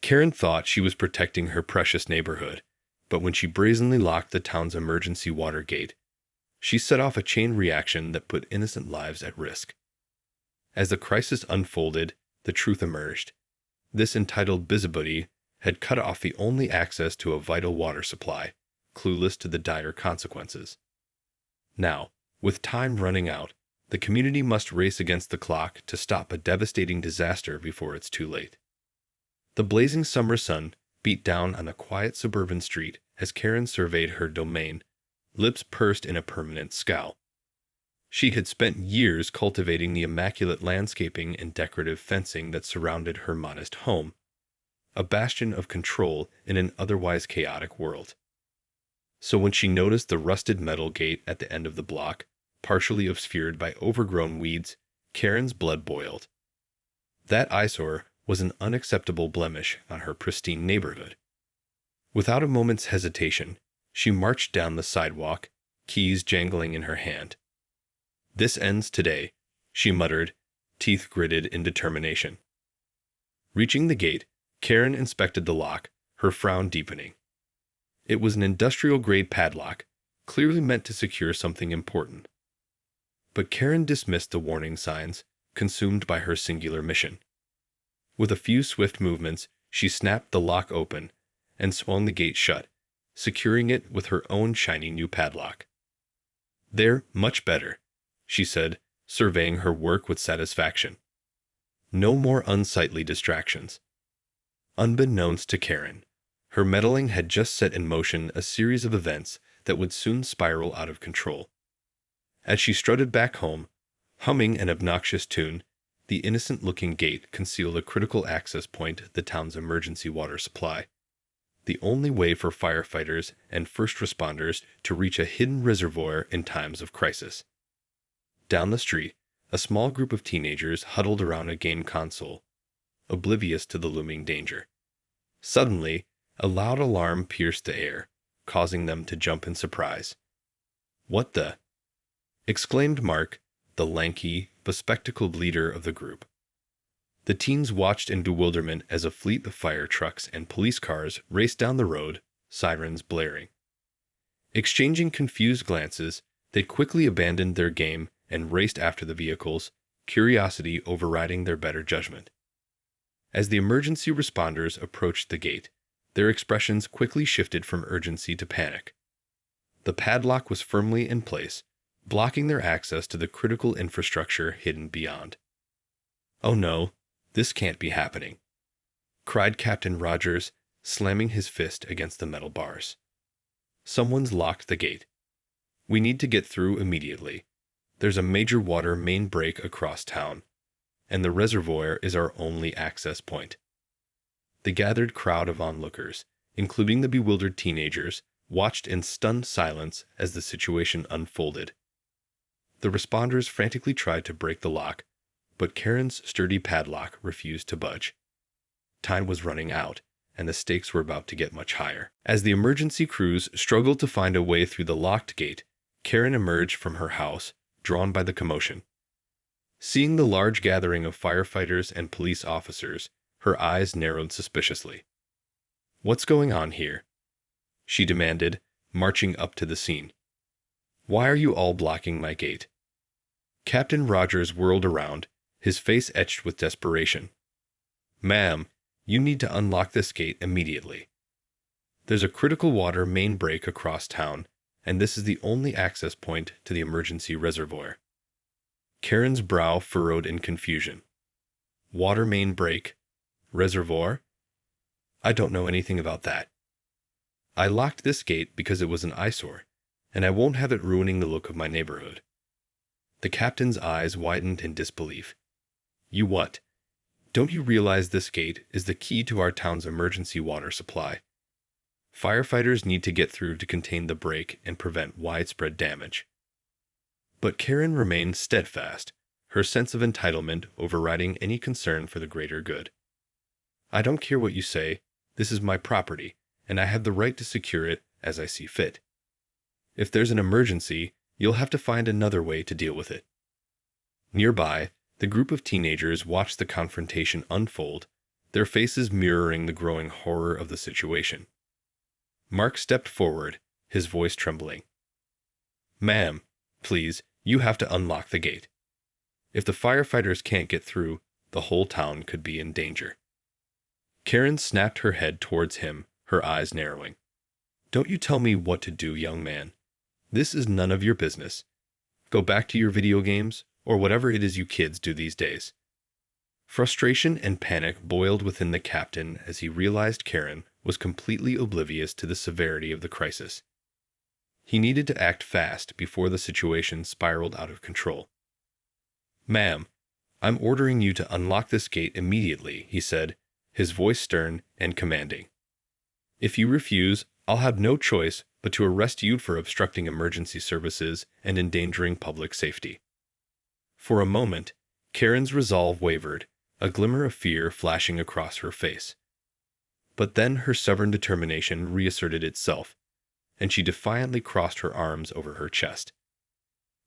Karen thought she was protecting her precious neighborhood, but when she brazenly locked the town's emergency water gate, she set off a chain reaction that put innocent lives at risk. As the crisis unfolded, the truth emerged. This entitled busybody had cut off the only access to a vital water supply, clueless to the dire consequences. Now, with time running out, the community must race against the clock to stop a devastating disaster before it's too late. The blazing summer sun beat down on a quiet suburban street as Karen surveyed her domain, lips pursed in a permanent scowl. She had spent years cultivating the immaculate landscaping and decorative fencing that surrounded her modest home, a bastion of control in an otherwise chaotic world. So when she noticed the rusted metal gate at the end of the block, partially obscured by overgrown weeds, Karen's blood boiled. That eyesore was an unacceptable blemish on her pristine neighborhood. Without a moment's hesitation, she marched down the sidewalk, keys jangling in her hand. "This ends today," she muttered, teeth gritted in determination. Reaching the gate, Karen inspected the lock, her frown deepening. It was an industrial-grade padlock, clearly meant to secure something important. But Karen dismissed the warning signs, consumed by her singular mission. With a few swift movements, she snapped the lock open and swung the gate shut, securing it with her own shiny new padlock. "There, much better," she said, surveying her work with satisfaction. No more unsightly distractions. Unbeknownst to Karen, her meddling had just set in motion a series of events that would soon spiral out of control. As she strutted back home, humming an obnoxious tune, the innocent-looking gate concealed a critical access point, the town's emergency water supply, the only way for firefighters and first responders to reach a hidden reservoir in times of crisis. Down the street, a small group of teenagers huddled around a game console, oblivious to the looming danger. Suddenly, a loud alarm pierced the air, causing them to jump in surprise. "What the?" exclaimed Mark, the lanky, bespectacled leader of the group. The teens watched in bewilderment as a fleet of fire trucks and police cars raced down the road, sirens blaring. Exchanging confused glances, they quickly abandoned their game and raced after the vehicles, curiosity overriding their better judgment. As the emergency responders approached the gate, their expressions quickly shifted from urgency to panic. The padlock was firmly in place, blocking their access to the critical infrastructure hidden beyond. "Oh no, this can't be happening," cried Captain Rogers, slamming his fist against the metal bars. "Someone's locked the gate. We need to get through immediately. There's a major water main break across town, and the reservoir is our only access point." The gathered crowd of onlookers, including the bewildered teenagers, watched in stunned silence as the situation unfolded. The responders frantically tried to break the lock, but Karen's sturdy padlock refused to budge. Time was running out, and the stakes were about to get much higher. As the emergency crews struggled to find a way through the locked gate, Karen emerged from her house, drawn by the commotion. Seeing the large gathering of firefighters and police officers, her eyes narrowed suspiciously. "What's going on here?" she demanded, marching up to the scene. "Why are you all blocking my gate?" Captain Rogers whirled around, his face etched with desperation. "Ma'am, you need to unlock this gate immediately. There's a critical water main break across town, and this is the only access point to the emergency reservoir." Karen's brow furrowed in confusion. "Water main break? Reservoir? I don't know anything about that. I locked this gate because it was an eyesore, and I won't have it ruining the look of my neighborhood." The captain's eyes widened in disbelief. "You what? Don't you realize this gate is the key to our town's emergency water supply? Firefighters need to get through to contain the break and prevent widespread damage." But Karen remained steadfast, her sense of entitlement overriding any concern for the greater good. "I don't care what you say. This is my property, and I have the right to secure it as I see fit. If there's an emergency, you'll have to find another way to deal with it." Nearby, the group of teenagers watched the confrontation unfold, their faces mirroring the growing horror of the situation. Mark stepped forward, his voice trembling. "Ma'am, please, you have to unlock the gate. If the firefighters can't get through, the whole town could be in danger." Karen snapped her head towards him, her eyes narrowing. "Don't you tell me what to do, young man. This is none of your business. Go back to your video games, or whatever it is you kids do these days." Frustration and panic boiled within the captain as he realized Karen was completely oblivious to the severity of the crisis. He needed to act fast before the situation spiraled out of control. "Ma'am, I'm ordering you to unlock this gate immediately," he said, his voice stern and commanding. "If you refuse, I'll have no choice but to arrest you for obstructing emergency services and endangering public safety." For a moment, Karen's resolve wavered, a glimmer of fear flashing across her face. But then her stubborn determination reasserted itself, and she defiantly crossed her arms over her chest.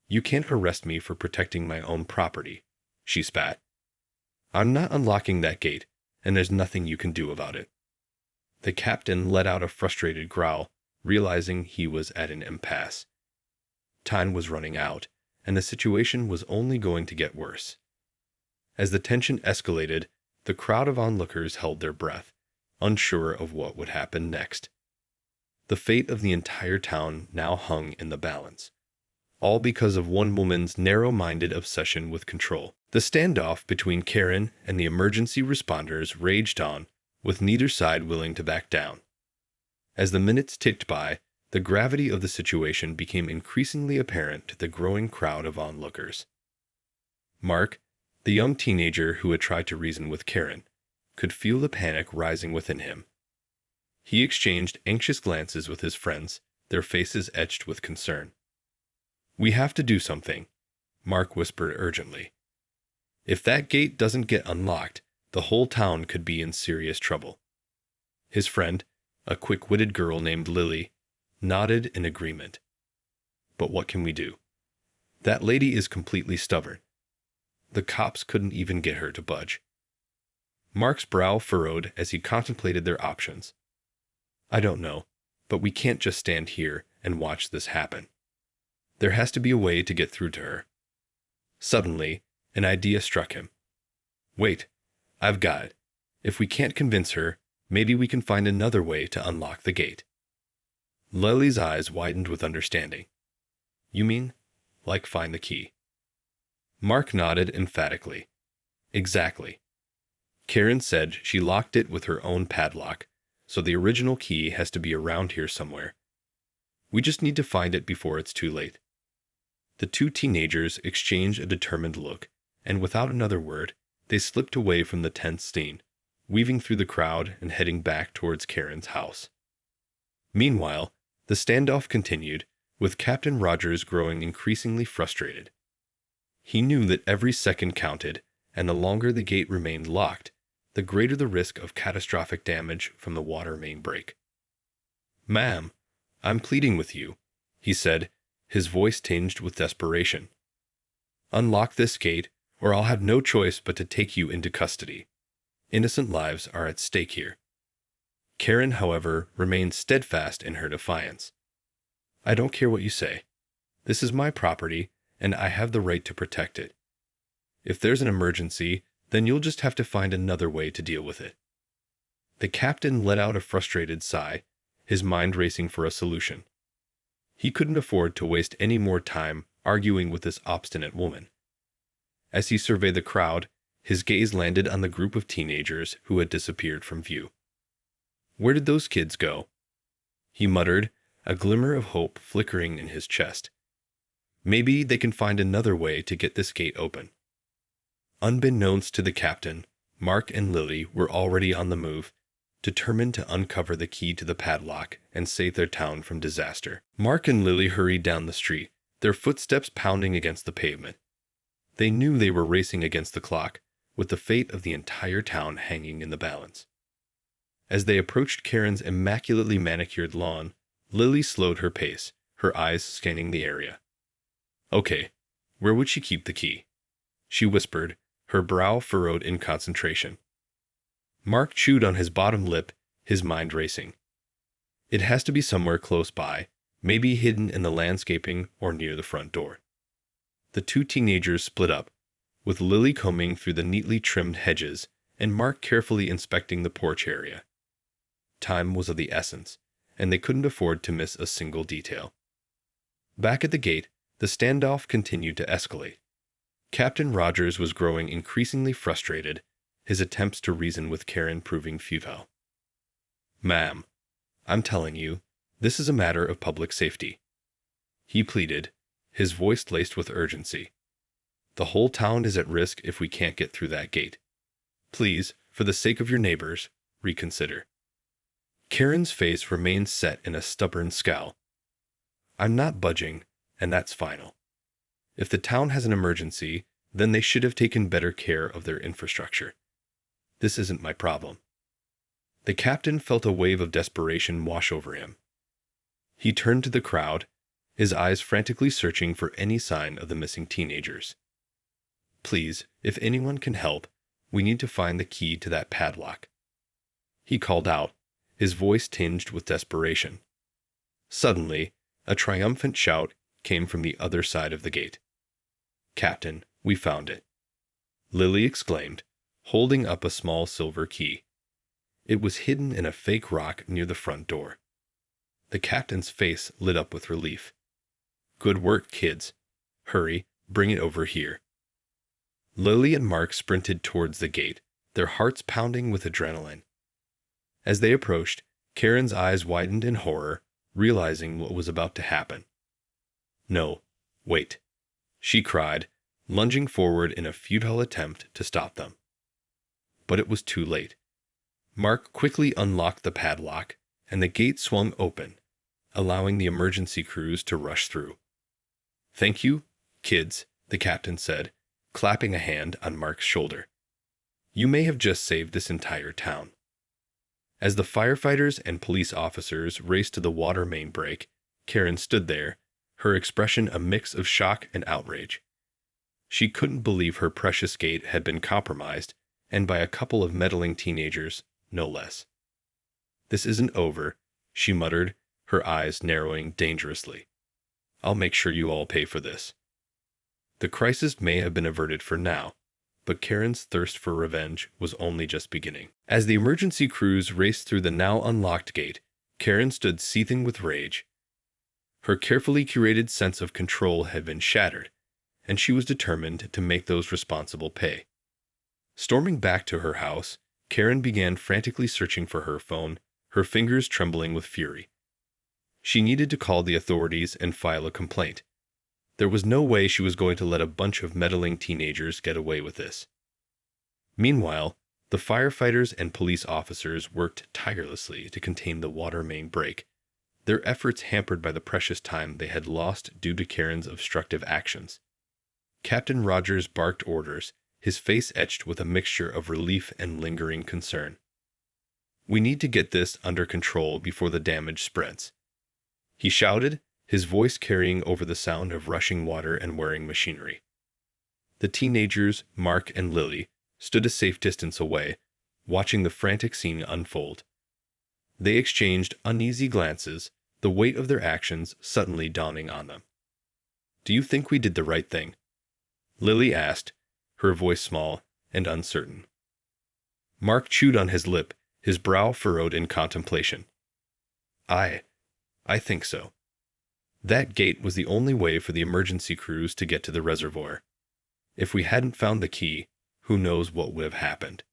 "You can't arrest me for protecting my own property," she spat. "I'm not unlocking that gate, and there's nothing you can do about it." The captain let out a frustrated growl, realizing he was at an impasse. Time was running out, and the situation was only going to get worse. As the tension escalated, the crowd of onlookers held their breath, unsure of what would happen next. The fate of the entire town now hung in the balance, all because of one woman's narrow-minded obsession with control. The standoff between Karen and the emergency responders raged on, with neither side willing to back down. As the minutes ticked by, the gravity of the situation became increasingly apparent to the growing crowd of onlookers. Mark, the young teenager who had tried to reason with Karen, could feel the panic rising within him. He exchanged anxious glances with his friends, their faces etched with concern. "We have to do something," Mark whispered urgently. "If that gate doesn't get unlocked, the whole town could be in serious trouble." His friend, a quick-witted girl named Lily, nodded in agreement. "But what can we do? That lady is completely stubborn. The cops couldn't even get her to budge." Mark's brow furrowed as he contemplated their options. "I don't know, but we can't just stand here and watch this happen. There has to be a way to get through to her." Suddenly, an idea struck him. "Wait, I've got it. If we can't convince her, maybe we can find another way to unlock the gate." Lily's eyes widened with understanding. "You mean, like find the key?" Mark nodded emphatically. "Exactly. Karen said she locked it with her own padlock, so the original key has to be around here somewhere. We just need to find it before it's too late." The two teenagers exchanged a determined look, and without another word, they slipped away from the tense scene, weaving through the crowd and heading back towards Karen's house. Meanwhile, the standoff continued, with Captain Rogers growing increasingly frustrated. He knew that every second counted, and the longer the gate remained locked, the greater the risk of catastrophic damage from the water main break. "Ma'am, I'm pleading with you," he said, his voice tinged with desperation. "Unlock this gate, or I'll have no choice but to take you into custody. Innocent lives are at stake here." Karen, however, remained steadfast in her defiance. "I don't care what you say. This is my property, and I have the right to protect it. If there's an emergency, then you'll just have to find another way to deal with it." The captain let out a frustrated sigh, his mind racing for a solution. He couldn't afford to waste any more time arguing with this obstinate woman. As he surveyed the crowd, his gaze landed on the group of teenagers who had disappeared from view. "Where did those kids go?" he muttered, a glimmer of hope flickering in his chest. "Maybe they can find another way to get this gate open." Unbeknownst to the captain, Mark and Lily were already on the move, determined to uncover the key to the padlock and save their town from disaster. Mark and Lily hurried down the street, their footsteps pounding against the pavement. They knew they were racing against the clock, with the fate of the entire town hanging in the balance. As they approached Karen's immaculately manicured lawn, Lily slowed her pace, her eyes scanning the area. "Okay, where would she keep the key?" she whispered, her brow furrowed in concentration. Mark chewed on his bottom lip, his mind racing. It has to be somewhere close by, maybe hidden in the landscaping or near the front door. The two teenagers split up, with Lily combing through the neatly trimmed hedges and Mark carefully inspecting the porch area. Time was of the essence, and they couldn't afford to miss a single detail. Back at the gate, the standoff continued to escalate. Captain Rogers was growing increasingly frustrated, his attempts to reason with Karen proving futile. "Ma'am, I'm telling you, this is a matter of public safety," he pleaded, his voice laced with urgency. "The whole town is at risk if we can't get through that gate. Please, for the sake of your neighbors, reconsider." Karen's face remained set in a stubborn scowl. "I'm not budging, and that's final. If the town has an emergency, then they should have taken better care of their infrastructure. This isn't my problem." The captain felt a wave of desperation wash over him. He turned to the crowd, his eyes frantically searching for any sign of the missing teenagers. "Please, if anyone can help, we need to find the key to that padlock," he called out, his voice tinged with desperation. Suddenly, a triumphant shout came from the other side of the gate. "Captain, we found it," Lily exclaimed, holding up a small silver key. It was hidden in a fake rock near the front door. The captain's face lit up with relief. "Good work, kids. Hurry, bring it over here." Lily and Mark sprinted towards the gate, their hearts pounding with adrenaline. As they approached, Karen's eyes widened in horror, realizing what was about to happen. "No, wait," she cried, lunging forward in a futile attempt to stop them. But it was too late. Mark quickly unlocked the padlock, and the gate swung open, allowing the emergency crews to rush through. "Thank you, kids," the captain said, clapping a hand on Mark's shoulder. "You may have just saved this entire town." As the firefighters and police officers raced to the water main break, Karen stood there, her expression a mix of shock and outrage. She couldn't believe her precious gate had been compromised, and by a couple of meddling teenagers, no less. "This isn't over," she muttered, her eyes narrowing dangerously. "I'll make sure you all pay for this." The crisis may have been averted for now, but Karen's thirst for revenge was only just beginning. As the emergency crews raced through the now unlocked gate, Karen stood seething with rage. Her carefully curated sense of control had been shattered, and she was determined to make those responsible pay. Storming back to her house, Karen began frantically searching for her phone, her fingers trembling with fury. She needed to call the authorities and file a complaint. There was no way she was going to let a bunch of meddling teenagers get away with this. Meanwhile, the firefighters and police officers worked tirelessly to contain the water main break, their efforts hampered by the precious time they had lost due to Karen's obstructive actions. Captain Rogers barked orders, his face etched with a mixture of relief and lingering concern. "We need to get this under control before the damage spreads," he shouted, his voice carrying over the sound of rushing water and whirring machinery. The teenagers, Mark and Lily, stood a safe distance away, watching the frantic scene unfold. They exchanged uneasy glances, the weight of their actions suddenly dawning on them. "Do you think we did the right thing?" Lily asked, her voice small and uncertain. Mark chewed on his lip, his brow furrowed in contemplation. I think so. That gate was the only way for the emergency crews to get to the reservoir. If we hadn't found the key, who knows what would have happened."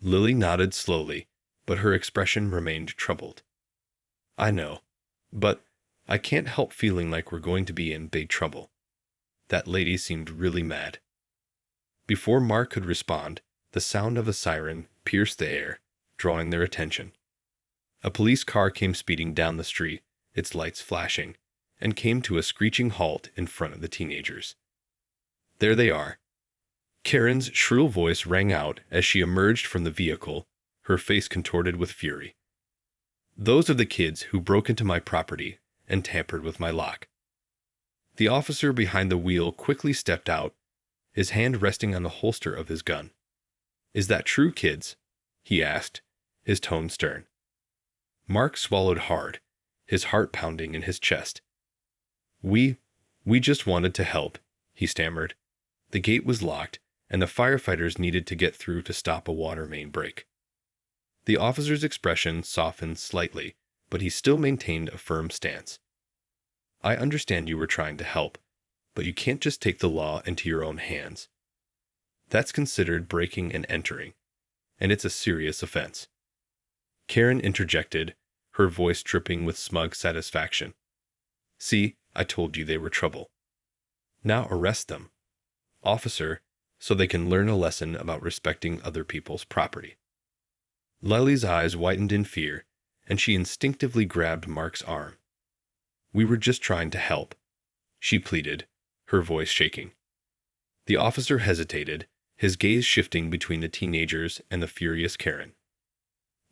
Lily nodded slowly, but her expression remained troubled. "I know, but I can't help feeling like we're going to be in big trouble. That lady seemed really mad." Before Mark could respond, the sound of a siren pierced the air, drawing their attention. A police car came speeding down the street, its lights flashing, and came to a screeching halt in front of the teenagers. "There they are." Karen's shrill voice rang out as she emerged from the vehicle, her face contorted with fury. "Those are the kids who broke into my property and tampered with my lock." The officer behind the wheel quickly stepped out, his hand resting on the holster of his gun. "Is that true, kids?" he asked, his tone stern. Mark swallowed hard, his heart pounding in his chest. We just wanted to help, he stammered. The gate was locked, and the firefighters needed to get through to stop a water main break. The officer's expression softened slightly, but he still maintained a firm stance. I understand you were trying to help, but you can't just take the law into your own hands. That's considered breaking and entering, and it's a serious offense. Karen interjected, her voice dripping with smug satisfaction. See, I told you they were trouble. Now arrest them, officer, so they can learn a lesson about respecting other people's property. Lily's eyes widened in fear, and she instinctively grabbed Mark's arm. We were just trying to help, she pleaded, her voice shaking. The officer hesitated, his gaze shifting between the teenagers and the furious Karen.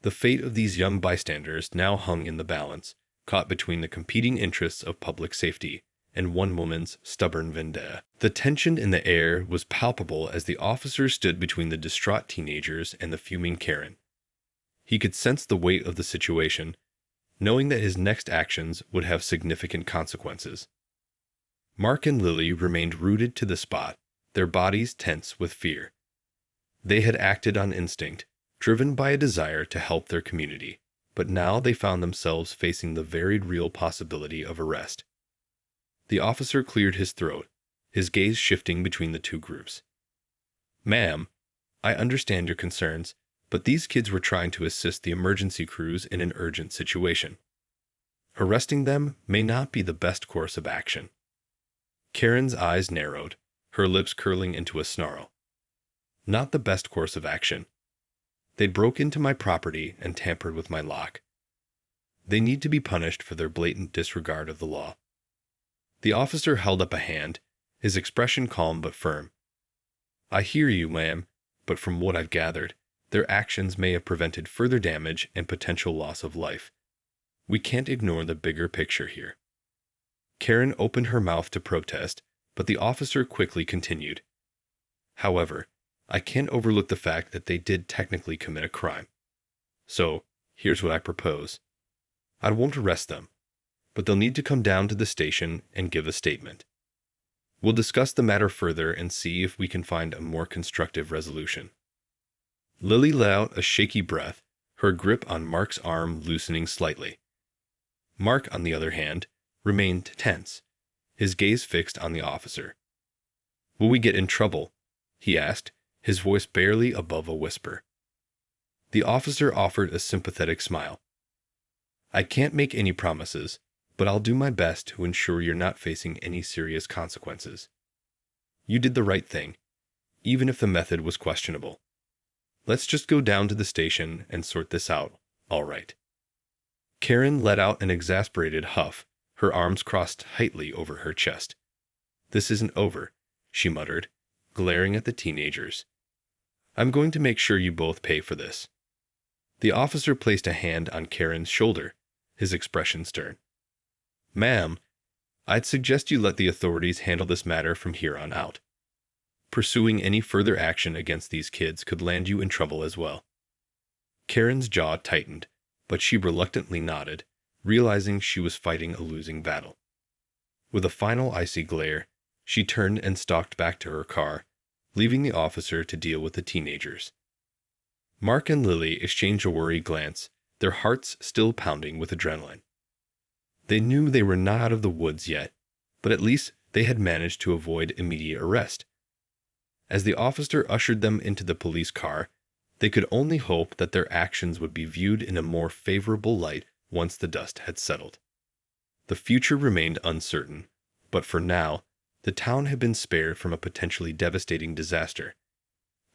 The fate of these young bystanders now hung in the balance, caught between the competing interests of public safety and one woman's stubborn vendetta. The tension in the air was palpable as the officer stood between the distraught teenagers and the fuming Karen. He could sense the weight of the situation, knowing that his next actions would have significant consequences. Mark and Lily remained rooted to the spot, their bodies tense with fear. They had acted on instinct, driven by a desire to help their community, but now they found themselves facing the very real possibility of arrest. The officer cleared his throat, his gaze shifting between the two groups. Ma'am, I understand your concerns, but these kids were trying to assist the emergency crews in an urgent situation. Arresting them may not be the best course of action. Karen's eyes narrowed, her lips curling into a snarl. Not the best course of action. They broke into my property and tampered with my lock. They need to be punished for their blatant disregard of the law. The officer held up a hand, his expression calm but firm. I hear you, ma'am, but from what I've gathered, their actions may have prevented further damage and potential loss of life. We can't ignore the bigger picture here. Karen opened her mouth to protest, but the officer quickly continued. However, I can't overlook the fact that they did technically commit a crime. So, here's what I propose. I won't arrest them, but they'll need to come down to the station and give a statement. We'll discuss the matter further and see if we can find a more constructive resolution. Lily let out a shaky breath, her grip on Mark's arm loosening slightly. Mark, on the other hand, remained tense, his gaze fixed on the officer. Will we get in trouble? He asked, his voice barely above a whisper. The officer offered a sympathetic smile. I can't make any promises, but I'll do my best to ensure you're not facing any serious consequences. You did the right thing, even if the method was questionable. Let's just go down to the station and sort this out, all right. Karen let out an exasperated huff, her arms crossed tightly over her chest. This isn't over, she muttered, glaring at the teenagers. I'm going to make sure you both pay for this. The officer placed a hand on Karen's shoulder, his expression stern. Ma'am, I'd suggest you let the authorities handle this matter from here on out. Pursuing any further action against these kids could land you in trouble as well. Karen's jaw tightened, but she reluctantly nodded, realizing she was fighting a losing battle. With a final icy glare, she turned and stalked back to her car, leaving the officer to deal with the teenagers. Mark and Lily exchanged a worried glance, their hearts still pounding with adrenaline. They knew they were not out of the woods yet, but at least they had managed to avoid immediate arrest. As the officer ushered them into the police car, they could only hope that their actions would be viewed in a more favorable light once the dust had settled. The future remained uncertain, but for now, the town had been spared from a potentially devastating disaster,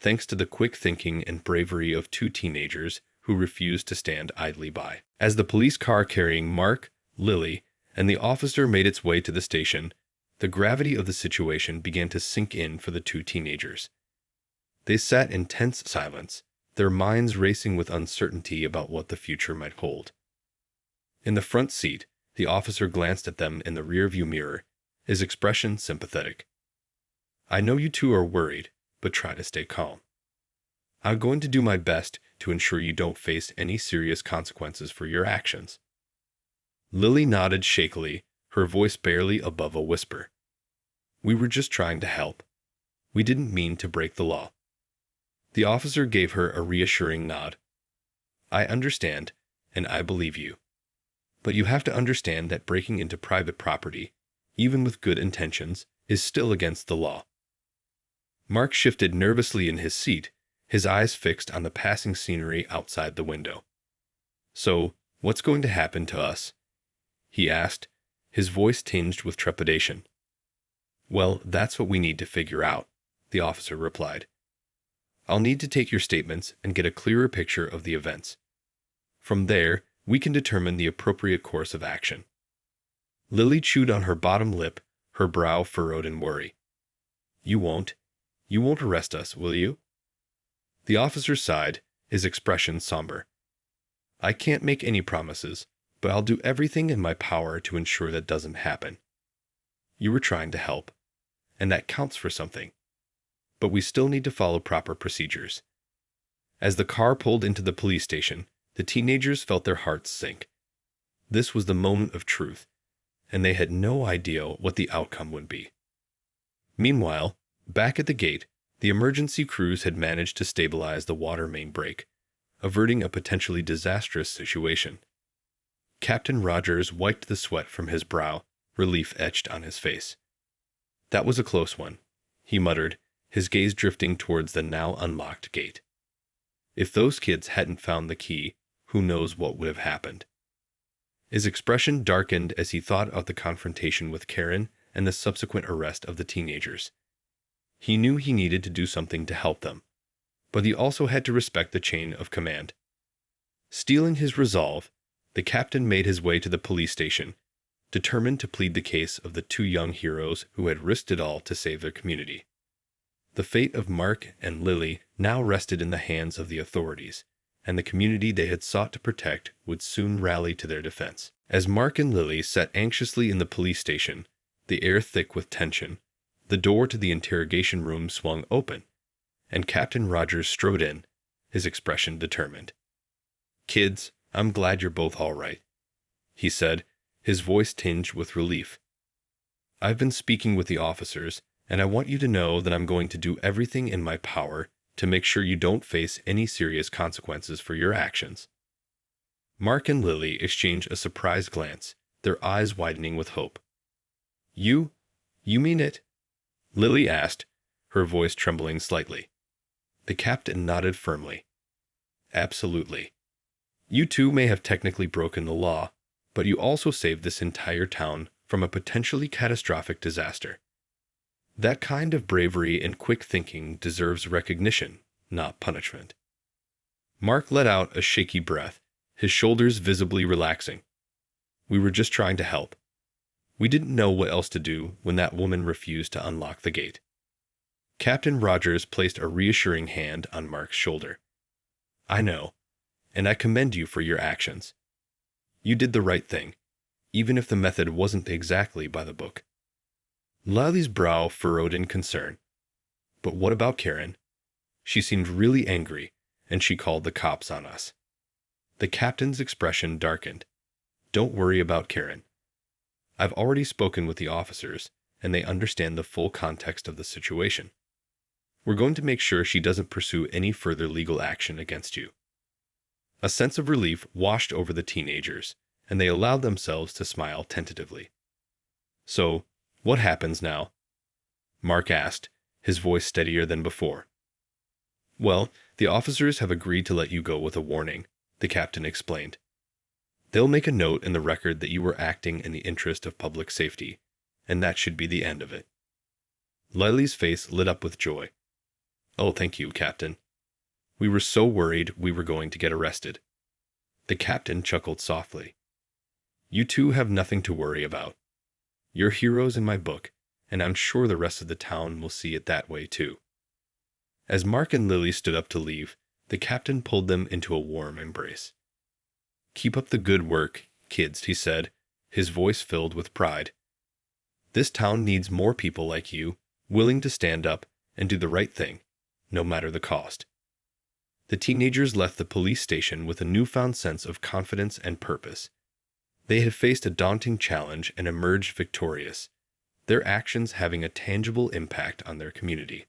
thanks to the quick thinking and bravery of two teenagers who refused to stand idly by. As the police car carrying Mark, Lily, and the officer made its way to the station, the gravity of the situation began to sink in for the two teenagers. They sat in tense silence, their minds racing with uncertainty about what the future might hold. In the front seat, the officer glanced at them in the rearview mirror, his expression sympathetic. I know you two are worried, but try to stay calm. I'm going to do my best to ensure you don't face any serious consequences for your actions. Lily nodded shakily, her voice barely above a whisper. We were just trying to help. We didn't mean to break the law. The officer gave her a reassuring nod. I understand, and I believe you. But you have to understand that breaking into private property, even with good intentions, is still against the law. Mark shifted nervously in his seat, his eyes fixed on the passing scenery outside the window. So, what's going to happen to us? He asked, his voice tinged with trepidation. Well, that's what we need to figure out, the officer replied. I'll need to take your statements and get a clearer picture of the events. From there, we can determine the appropriate course of action. Lily chewed on her bottom lip, her brow furrowed in worry. You won't arrest us, will you? The officer sighed, his expression somber. I can't make any promises, but I'll do everything in my power to ensure that doesn't happen. You were trying to help, and that counts for something. But we still need to follow proper procedures. As the car pulled into the police station, the teenagers felt their hearts sink. This was the moment of truth, and they had no idea what the outcome would be. Meanwhile, back at the gate, the emergency crews had managed to stabilize the water main break, averting a potentially disastrous situation. Captain Rogers wiped the sweat from his brow, relief etched on his face. That was a close one, he muttered, his gaze drifting towards the now unlocked gate. If those kids hadn't found the key, who knows what would have happened. His expression darkened as he thought of the confrontation with Karen and the subsequent arrest of the teenagers. He knew he needed to do something to help them, but he also had to respect the chain of command. Steeling his resolve, the captain made his way to the police station, determined to plead the case of the two young heroes who had risked it all to save their community. The fate of Mark and Lily now rested in the hands of the authorities, and the community they had sought to protect would soon rally to their defense. As Mark and Lily sat anxiously in the police station, the air thick with tension, the door to the interrogation room swung open, and Captain Rogers strode in, his expression determined. Kids, I'm glad you're both all right, he said, his voice tinged with relief. I've been speaking with the officers, and I want you to know that I'm going to do everything in my power to make sure you don't face any serious consequences for your actions. Mark and Lily exchanged a surprised glance, their eyes widening with hope. You mean it? Lily asked, her voice trembling slightly. The captain nodded firmly. Absolutely. You two may have technically broken the law, but you also saved this entire town from a potentially catastrophic disaster. That kind of bravery and quick thinking deserves recognition, not punishment. Mark let out a shaky breath, his shoulders visibly relaxing. We were just trying to help. We didn't know what else to do when that woman refused to unlock the gate. Captain Rogers placed a reassuring hand on Mark's shoulder. I know, and I commend you for your actions. You did the right thing, even if the method wasn't exactly by the book. Lily's brow furrowed in concern. But what about Karen? She seemed really angry, and she called the cops on us. The captain's expression darkened. Don't worry about Karen. I've already spoken with the officers, and they understand the full context of the situation. We're going to make sure she doesn't pursue any further legal action against you. A sense of relief washed over the teenagers, and they allowed themselves to smile tentatively. So, what happens now? Mark asked, his voice steadier than before. Well, the officers have agreed to let you go with a warning, the captain explained. They'll make a note in the record that you were acting in the interest of public safety, and that should be the end of it. Lily's face lit up with joy. Oh, thank you, Captain. We were so worried we were going to get arrested. The captain chuckled softly. You two have nothing to worry about. You're heroes in my book, and I'm sure the rest of the town will see it that way too. As Mark and Lily stood up to leave, the captain pulled them into a warm embrace. Keep up the good work, kids, he said, his voice filled with pride. This town needs more people like you, willing to stand up and do the right thing, no matter the cost. The teenagers left the police station with a newfound sense of confidence and purpose. They had faced a daunting challenge and emerged victorious, their actions having a tangible impact on their community.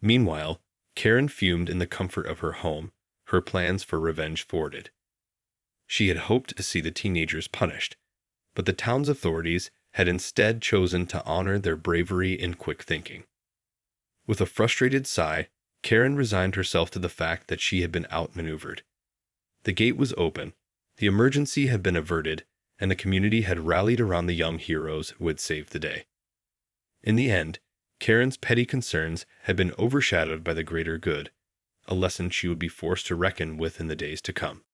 Meanwhile, Karen fumed in the comfort of her home, her plans for revenge thwarted. She had hoped to see the teenagers punished, but the town's authorities had instead chosen to honor their bravery and quick thinking. With a frustrated sigh, Karen resigned herself to the fact that she had been outmaneuvered. The gate was open, the emergency had been averted, and the community had rallied around the young heroes who had saved the day. In the end, Karen's petty concerns had been overshadowed by the greater good, a lesson she would be forced to reckon with in the days to come.